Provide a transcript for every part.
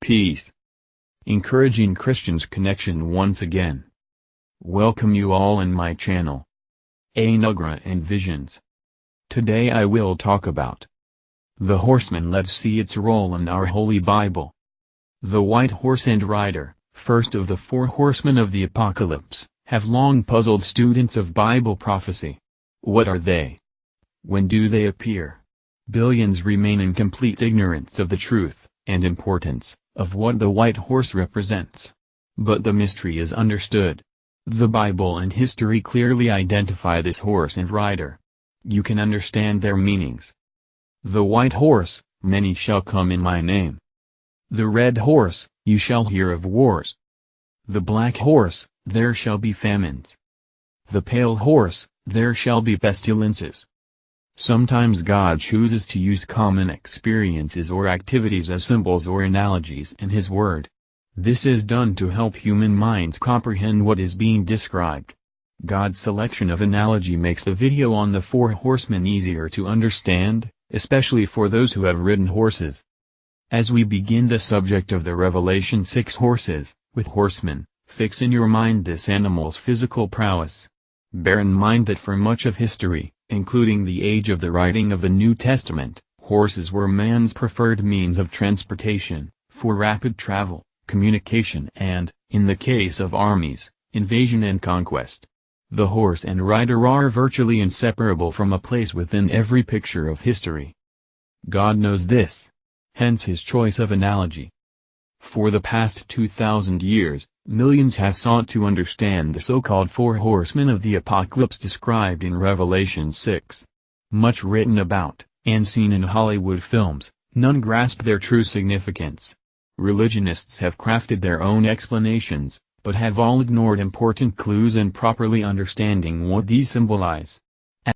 Peace. Encouraging Christians connection once again. Welcome you all in my channel, Anugrah and Visions. Today I will talk about the horseman. Let's see its role in our Holy Bible. The white horse and rider, first of the four horsemen of the Apocalypse, have long puzzled students of Bible prophecy. What are they? When do they appear? Billions remain in complete ignorance of the truth and importance of what the white horse represents. But the mystery is understood. The Bible and history clearly identify this horse and rider. You can understand their meanings. The white horse, many shall come in my name. The red horse, you shall hear of wars. The black horse, there shall be famines. The pale horse, there shall be pestilences. Sometimes God chooses to use common experiences or activities as symbols or analogies in His Word. This is done to help human minds comprehend what is being described. God's selection of analogy makes the video on the four horsemen easier to understand, especially for those who have ridden horses. As we begin the subject of the Revelation 6 horses, with horsemen, fix in your mind this animal's physical prowess. Bear in mind that for much of history, including the age of the writing of the New Testament, horses were man's preferred means of transportation, for rapid travel, communication and, in the case of armies, invasion and conquest. The horse and rider are virtually inseparable from a place within every picture of history. God knows this. Hence His choice of analogy. For the past 2,000 years, millions have sought to understand the so-called four horsemen of the Apocalypse described in Revelation 6. Much written about, and seen in Hollywood films, none grasp their true significance. Religionists have crafted their own explanations, but have all ignored important clues in properly understanding what these symbolize.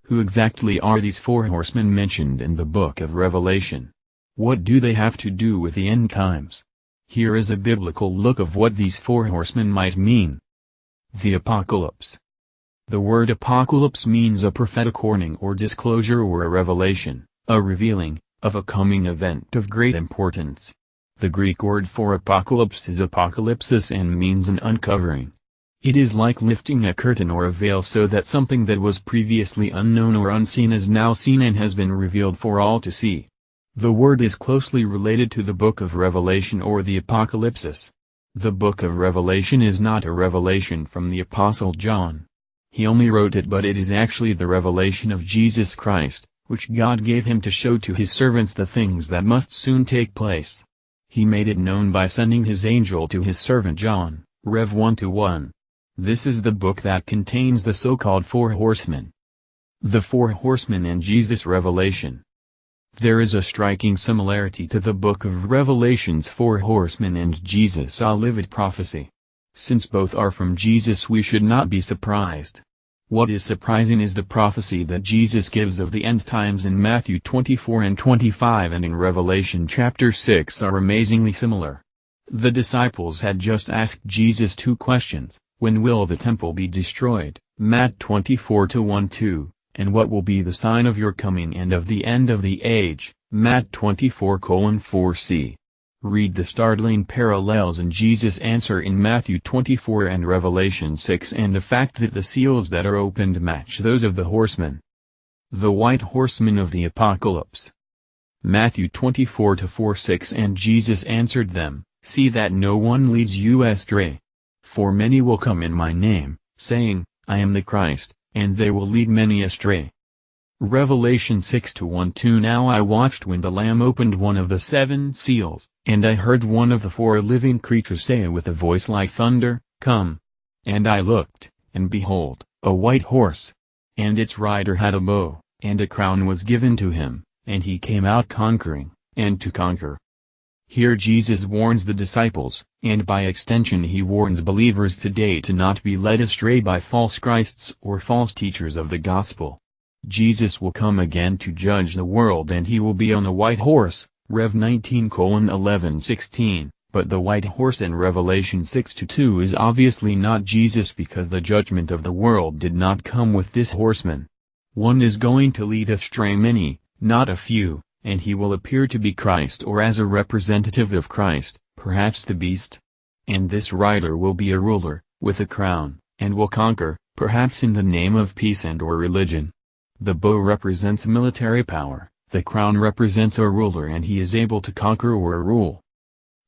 Who exactly are these four horsemen mentioned in the book of Revelation? What do they have to do with the end times? Here is a biblical look of what these four horsemen might mean. The Apocalypse. The word apocalypse means a prophetic warning or disclosure or a revelation, a revealing, of a coming event of great importance. The Greek word for apocalypse is apocalypsis and means an uncovering. It is like lifting a curtain or a veil so that something that was previously unknown or unseen is now seen and has been revealed for all to see. The word is closely related to the book of Revelation or the Apocalypse. The book of Revelation is not a revelation from the Apostle John. He only wrote it, but it is actually the revelation of Jesus Christ, which God gave him to show to his servants the things that must soon take place. He made it known by sending his angel to his servant John, Rev 1:1. This is the book that contains the so-called four horsemen. The four horsemen and Jesus' revelation. There is a striking similarity to the book of Revelation's four horsemen and Jesus' Olivet prophecy. Since both are from Jesus, we should not be surprised. What is surprising is the prophecy that Jesus gives of the end times in Matthew 24 and 25 and in Revelation chapter 6 are amazingly similar. The disciples had just asked Jesus two questions: when will the temple be destroyed, Matt 24:1-2, and what will be the sign of your coming and of the end of the age, Matt 24:4c. Read the startling parallels in Jesus' answer in Matthew 24 and Revelation 6 and the fact that the seals that are opened match those of the horsemen. The white horsemen of the Apocalypse. Matthew 24:4-6 And Jesus answered them, see that no one leads you astray. For many will come in my name, saying, I am the Christ, and they will lead many astray. Revelation 6:1-2 Now I watched when the Lamb opened one of the seven seals, and I heard one of the four living creatures say with a voice like thunder, Come. And I looked, and behold, a white horse. And its rider had a bow, and a crown was given to him, and he came out conquering, and to conquer. Here Jesus warns the disciples, and by extension he warns believers today to not be led astray by false Christs or false teachers of the gospel. Jesus will come again to judge the world and he will be on a white horse, Rev 19:11-16, but the white horse in Revelation 6:2 is obviously not Jesus because the judgment of the world did not come with this horseman. One is going to lead astray many, not a few, and he will appear to be Christ or as a representative of Christ, perhaps the beast. And this rider will be a ruler, with a crown, and will conquer, perhaps in the name of peace and/or religion. The bow represents military power, the crown represents a ruler, and he is able to conquer or rule.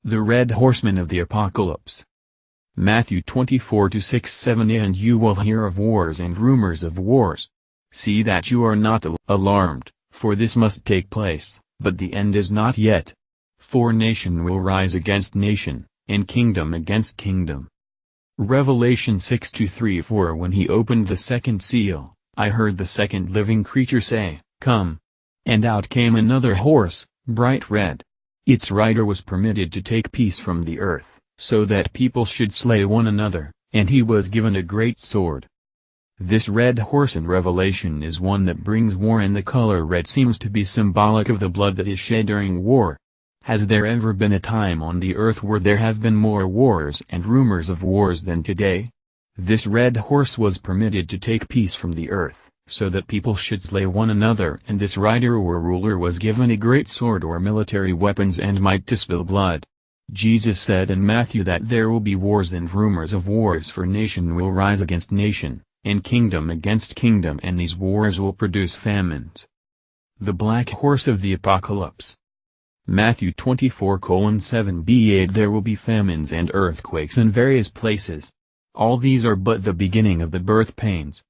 The red horseman of the Apocalypse. Matthew 24:6-7. And you will hear of wars and rumors of wars. See that you are not alarmed, for this must take place, but the end is not yet. For nation will rise against nation, and kingdom against kingdom. Revelation 6:2-3-4. When he opened the second seal, I heard the second living creature say, "Come." And out came another horse, bright red. Its rider was permitted to take peace from the earth, so that people should slay one another, and he was given a great sword. This red horse in Revelation is one that brings war, and the color red seems to be symbolic of the blood that is shed during war. Has there ever been a time on the earth where there have been more wars and rumors of wars than today? This red horse was permitted to take peace from the earth, so that people should slay one another, and this rider or ruler was given a great sword or military weapons and might to spill blood. Jesus said in Matthew that there will be wars and rumors of wars, for nation will rise against nation, and kingdom against kingdom, and these wars will produce famines. The black horse of the Apocalypse. Matthew 24:7-8. There will be famines and earthquakes in various places. All these are but the beginning of the birth pains.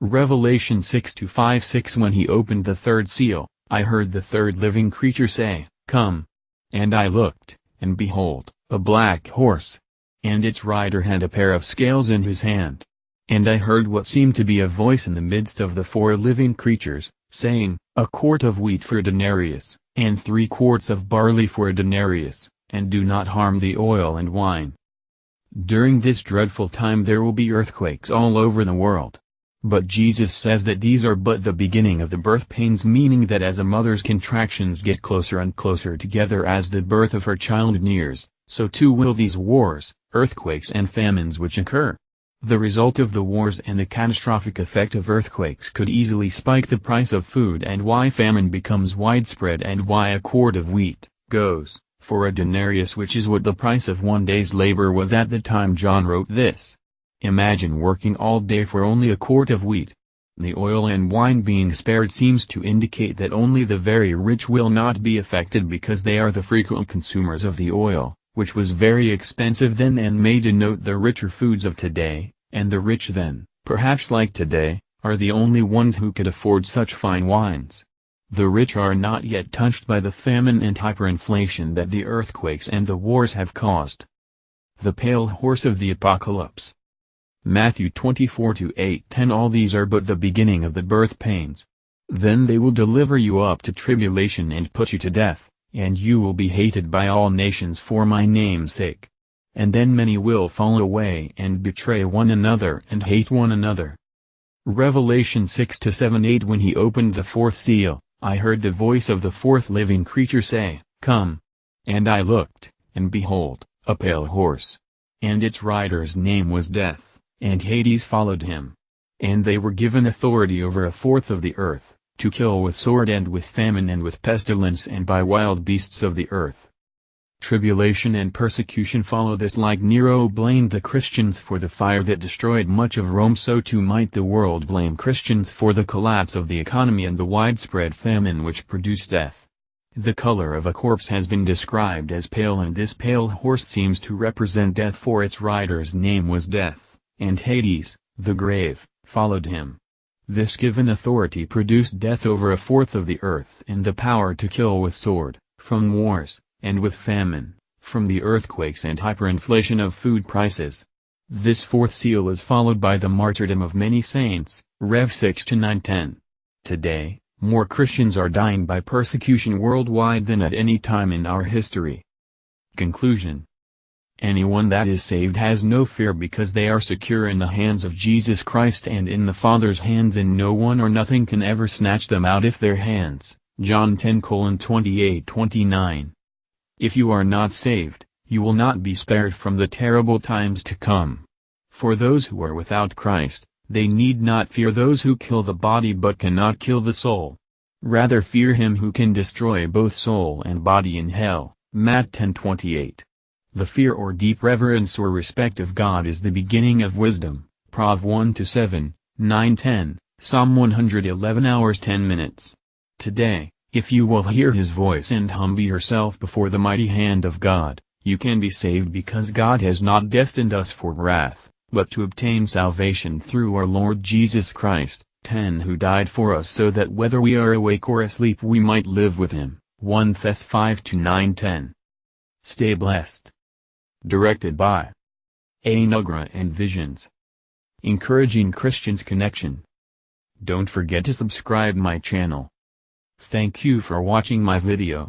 Revelation 6:5-6. When he opened the third seal, I heard the third living creature say, "Come." And I looked, and behold, a black horse. And its rider had a pair of scales in his hand. And I heard what seemed to be a voice in the midst of the four living creatures, saying, "A quart of wheat for a denarius, and 3 quarts of barley for a denarius, and do not harm the oil and wine." During this dreadful time there will be earthquakes all over the world. But Jesus says that these are but the beginning of the birth pains, meaning that as a mother's contractions get closer and closer together as the birth of her child nears, so too will these wars, earthquakes and famines which occur. The result of the wars and the catastrophic effect of earthquakes could easily spike the price of food, and why famine becomes widespread, and why a quart of wheat goes for a denarius, which is what the price of one day's labor was at the time John wrote this. Imagine working all day for only a quart of wheat. The oil and wine being spared seems to indicate that only the very rich will not be affected, because they are the frequent consumers of the oil, which was very expensive then and may denote the richer foods of today, and the rich then, perhaps like today, are the only ones who could afford such fine wines. The rich are not yet touched by the famine and hyperinflation that the earthquakes and the wars have caused. The pale horse of the Apocalypse. Matthew 24:8-10. All these are but the beginning of the birth pains. Then they will deliver you up to tribulation and put you to death, and you will be hated by all nations for my name's sake. And then many will fall away and betray one another and hate one another. Revelation 6-7-8. When he opened the fourth seal, I heard the voice of the fourth living creature say, "Come." And I looked, and behold, a pale horse. And its rider's name was Death, and Hades followed him. And they were given authority over a fourth of the earth, to kill with sword and with famine and with pestilence and by wild beasts of the earth. Tribulation and persecution follow this. Like Nero blamed the Christians for the fire that destroyed much of Rome, so too might the world blame Christians for the collapse of the economy and the widespread famine which produced death. The color of a corpse has been described as pale, and this pale horse seems to represent death, for its rider's name was Death, and Hades, the grave, followed him. This given authority produced death over a fourth of the earth, and the power to kill with sword, from wars, and with famine, from the earthquakes and hyperinflation of food prices. This fourth seal is followed by the martyrdom of many saints, Rev 6-9-10. Today, more Christians are dying by persecution worldwide than at any time in our history. Conclusion. Anyone that is saved has no fear, because they are secure in the hands of Jesus Christ and in the Father's hands, and no one or nothing can ever snatch them out of their hands. John 10:28-29. If you are not saved, you will not be spared from the terrible times to come. For those who are without Christ, they need not fear those who kill the body but cannot kill the soul. Rather fear him who can destroy both soul and body in hell. Matt 10:28. The fear or deep reverence or respect of God is the beginning of wisdom. Prov 1-7, 9-10, Psalm 111 hours 10 minutes. Today, if you will hear His voice and humble yourself before the mighty hand of God, you can be saved, because God has not destined us for wrath, but to obtain salvation through our Lord Jesus Christ, 10, who died for us, so that whether we are awake or asleep we might live with Him. 1 Thess 5-9-10. Stay blessed. Directed by Anugrah and Visions. Encouraging Christians Connection. Don't forget to subscribe my channel. Thank you for watching my video.